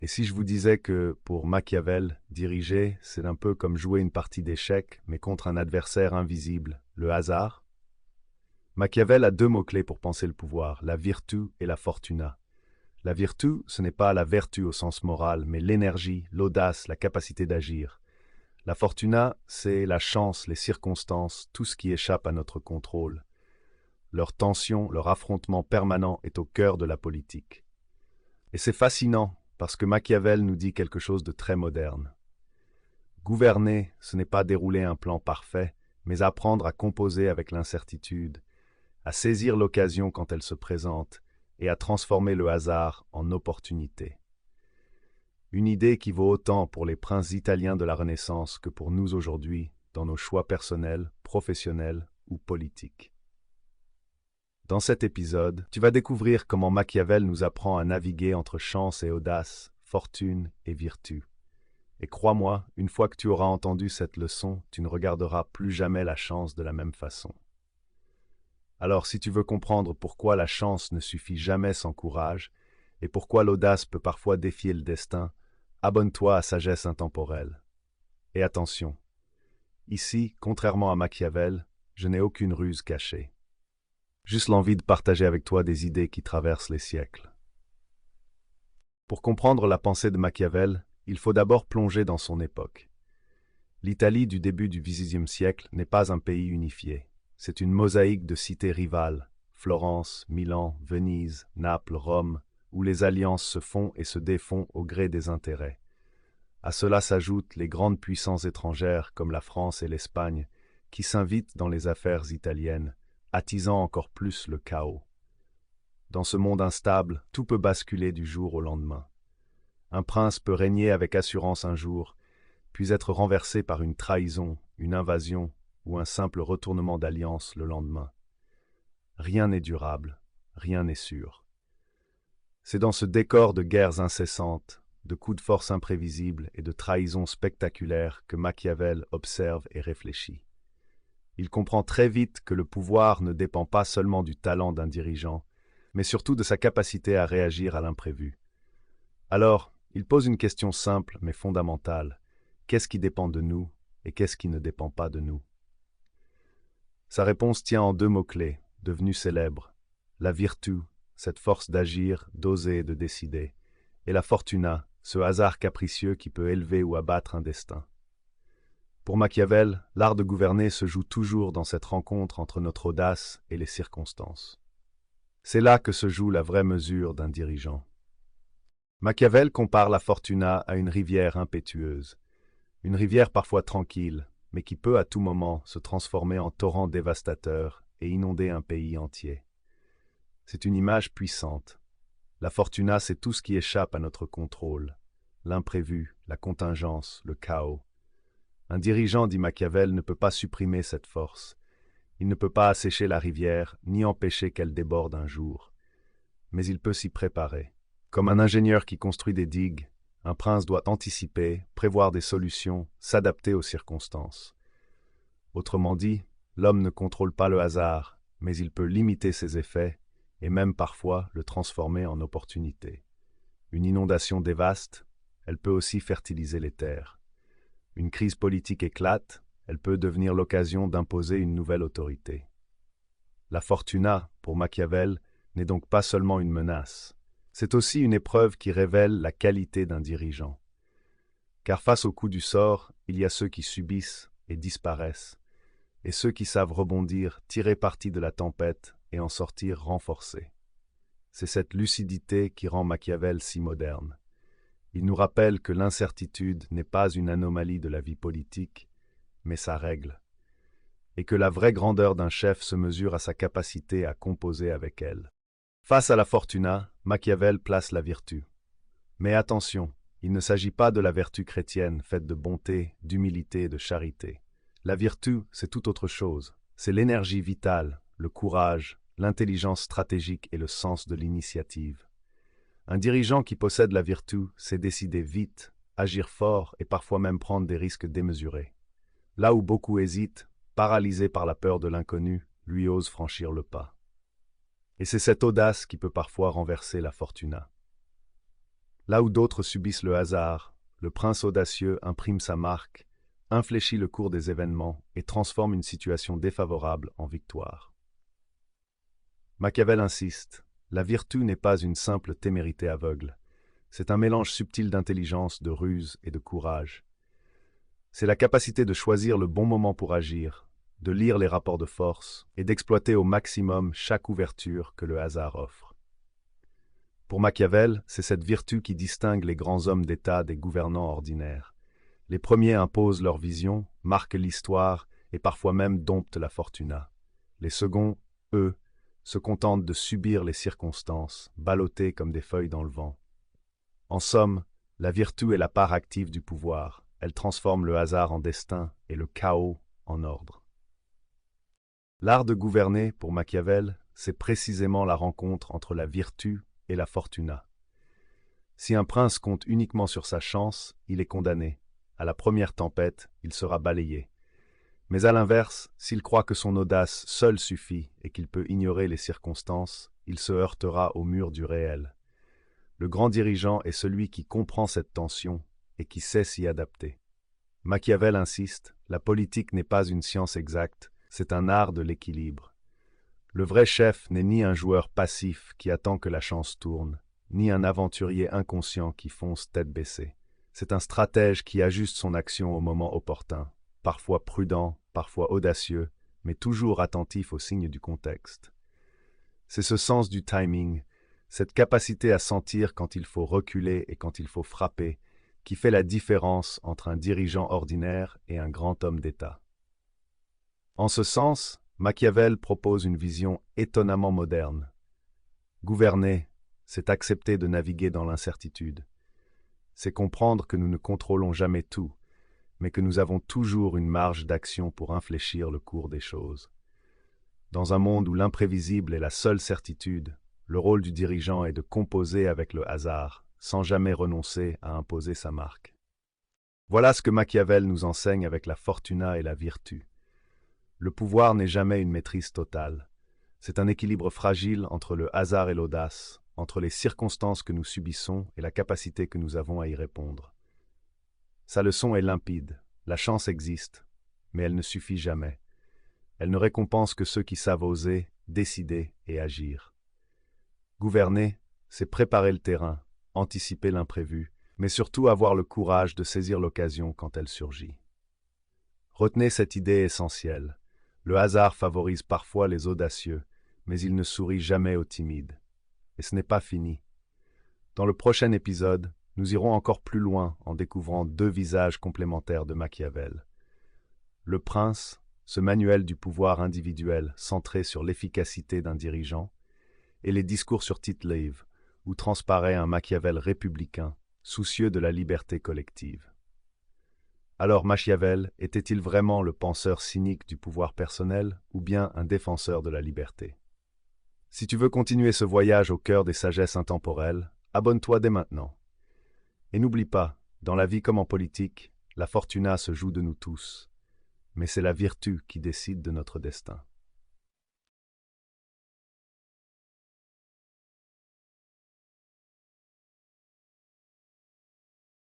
Et si je vous disais que, pour Machiavel, diriger, c'est un peu comme jouer une partie d'échecs, mais contre un adversaire invisible, le hasard? Machiavel a deux mots-clés pour penser le pouvoir, la virtu et la fortuna. La virtu, ce n'est pas la vertu au sens moral, mais l'énergie, l'audace, la capacité d'agir. La fortuna, c'est la chance, les circonstances, tout ce qui échappe à notre contrôle. Leur tension, leur affrontement permanent est au cœur de la politique. Et c'est fascinant, parce que Machiavel nous dit quelque chose de très moderne. Gouverner, ce n'est pas dérouler un plan parfait, mais apprendre à composer avec l'incertitude, à saisir l'occasion quand elle se présente, et à transformer le hasard en opportunité. Une idée qui vaut autant pour les princes italiens de la Renaissance que pour nous aujourd'hui, dans nos choix personnels, professionnels ou politiques. Dans cet épisode, tu vas découvrir comment Machiavel nous apprend à naviguer entre chance et audace, fortune et vertu. Et crois-moi, une fois que tu auras entendu cette leçon, tu ne regarderas plus jamais la chance de la même façon. Alors, si tu veux comprendre pourquoi la chance ne suffit jamais sans courage, et pourquoi l'audace peut parfois défier le destin, abonne-toi à Sagesse Intemporelle. Et attention, ici, contrairement à Machiavel, je n'ai aucune ruse cachée. Juste l'envie de partager avec toi des idées qui traversent les siècles. Pour comprendre la pensée de Machiavel, il faut d'abord plonger dans son époque. L'Italie du début du XVIe siècle n'est pas un pays unifié. C'est une mosaïque de cités rivales, Florence, Milan, Venise, Naples, Rome, où les alliances se font et se défont au gré des intérêts. À cela s'ajoutent les grandes puissances étrangères comme la France et l'Espagne, qui s'invitent dans les affaires italiennes, attisant encore plus le chaos. Dans ce monde instable, tout peut basculer du jour au lendemain. Un prince peut régner avec assurance un jour, puis être renversé par une trahison, une invasion ou un simple retournement d'alliance le lendemain. Rien n'est durable, rien n'est sûr. C'est dans ce décor de guerres incessantes, de coups de force imprévisibles et de trahisons spectaculaires que Machiavel observe et réfléchit. Il comprend très vite que le pouvoir ne dépend pas seulement du talent d'un dirigeant, mais surtout de sa capacité à réagir à l'imprévu. Alors, il pose une question simple mais fondamentale. Qu'est-ce qui dépend de nous et qu'est-ce qui ne dépend pas de nous? Sa réponse tient en deux mots-clés, devenus célèbres. La virtu, cette force d'agir, d'oser et de décider, et la fortuna, ce hasard capricieux qui peut élever ou abattre un destin. Pour Machiavel, l'art de gouverner se joue toujours dans cette rencontre entre notre audace et les circonstances. C'est là que se joue la vraie mesure d'un dirigeant. Machiavel compare la fortuna à une rivière impétueuse, une rivière parfois tranquille, mais qui peut à tout moment se transformer en torrent dévastateur et inonder un pays entier. C'est une image puissante. La fortuna, c'est tout ce qui échappe à notre contrôle, l'imprévu, la contingence, le chaos. Un dirigeant, dit Machiavel, ne peut pas supprimer cette force. Il ne peut pas assécher la rivière, ni empêcher qu'elle déborde un jour. Mais il peut s'y préparer. Comme un ingénieur qui construit des digues, un prince doit anticiper, prévoir des solutions, s'adapter aux circonstances. Autrement dit, l'homme ne contrôle pas le hasard, mais il peut limiter ses effets et même parfois le transformer en opportunité. Une inondation dévaste, elle peut aussi fertiliser les terres. Une crise politique éclate, elle peut devenir l'occasion d'imposer une nouvelle autorité. La fortuna, pour Machiavel, n'est donc pas seulement une menace. C'est aussi une épreuve qui révèle la qualité d'un dirigeant. Car face au coup du sort, il y a ceux qui subissent et disparaissent, et ceux qui savent rebondir, tirer parti de la tempête et en sortir renforcés. C'est cette lucidité qui rend Machiavel si moderne. Il nous rappelle que l'incertitude n'est pas une anomalie de la vie politique, mais sa règle, et que la vraie grandeur d'un chef se mesure à sa capacité à composer avec elle. Face à la fortuna, Machiavel place la vertu. Mais attention, il ne s'agit pas de la vertu chrétienne faite de bonté, d'humilité et de charité. La vertu, c'est tout autre chose. C'est l'énergie vitale, le courage, l'intelligence stratégique et le sens de l'initiative. Un dirigeant qui possède la vertu sait décider vite, agir fort et parfois même prendre des risques démesurés. Là où beaucoup hésitent, paralysés par la peur de l'inconnu, lui ose franchir le pas. Et c'est cette audace qui peut parfois renverser la fortuna. Là où d'autres subissent le hasard, le prince audacieux imprime sa marque, infléchit le cours des événements et transforme une situation défavorable en victoire. Machiavel insiste, la vertu n'est pas une simple témérité aveugle. C'est un mélange subtil d'intelligence, de ruse et de courage. C'est la capacité de choisir le bon moment pour agir, de lire les rapports de force et d'exploiter au maximum chaque ouverture que le hasard offre. Pour Machiavel, c'est cette vertu qui distingue les grands hommes d'État des gouvernants ordinaires. Les premiers imposent leur vision, marquent l'histoire et parfois même domptent la fortuna. Les seconds, eux, se contentent de subir les circonstances, ballottées comme des feuilles dans le vent. En somme, la vertu est la part active du pouvoir. Elle transforme le hasard en destin et le chaos en ordre. L'art de gouverner, pour Machiavel, c'est précisément la rencontre entre la vertu et la fortuna. Si un prince compte uniquement sur sa chance, il est condamné. À la première tempête, il sera balayé. Mais à l'inverse, s'il croit que son audace seule suffit et qu'il peut ignorer les circonstances, il se heurtera au mur du réel. Le grand dirigeant est celui qui comprend cette tension et qui sait s'y adapter. Machiavel insiste, la politique n'est pas une science exacte, c'est un art de l'équilibre. Le vrai chef n'est ni un joueur passif qui attend que la chance tourne, ni un aventurier inconscient qui fonce tête baissée. C'est un stratège qui ajuste son action au moment opportun, parfois prudent, parfois audacieux, mais toujours attentif aux signes du contexte. C'est ce sens du timing, cette capacité à sentir quand il faut reculer et quand il faut frapper, qui fait la différence entre un dirigeant ordinaire et un grand homme d'État. En ce sens, Machiavel propose une vision étonnamment moderne. Gouverner, c'est accepter de naviguer dans l'incertitude. C'est comprendre que nous ne contrôlons jamais tout, mais que nous avons toujours une marge d'action pour infléchir le cours des choses. Dans un monde où l'imprévisible est la seule certitude, le rôle du dirigeant est de composer avec le hasard, sans jamais renoncer à imposer sa marque. Voilà ce que Machiavel nous enseigne avec la fortuna et la vertu. Le pouvoir n'est jamais une maîtrise totale. C'est un équilibre fragile entre le hasard et l'audace, entre les circonstances que nous subissons et la capacité que nous avons à y répondre. Sa leçon est limpide. La chance existe, mais elle ne suffit jamais. Elle ne récompense que ceux qui savent oser, décider et agir. Gouverner, c'est préparer le terrain, anticiper l'imprévu, mais surtout avoir le courage de saisir l'occasion quand elle surgit. Retenez cette idée essentielle. Le hasard favorise parfois les audacieux, mais il ne sourit jamais aux timides. Et ce n'est pas fini. Dans le prochain épisode, nous irons encore plus loin en découvrant deux visages complémentaires de Machiavel. Le Prince, ce manuel du pouvoir individuel centré sur l'efficacité d'un dirigeant, et les discours sur Tite-Live, où transparaît un Machiavel républicain, soucieux de la liberté collective. Alors Machiavel était-il vraiment le penseur cynique du pouvoir personnel ou bien un défenseur de la liberté? Si tu veux continuer ce voyage au cœur des sagesses intemporelles, abonne-toi dès maintenant. Et n'oublie pas, dans la vie comme en politique, la fortuna se joue de nous tous, mais c'est la vertu qui décide de notre destin.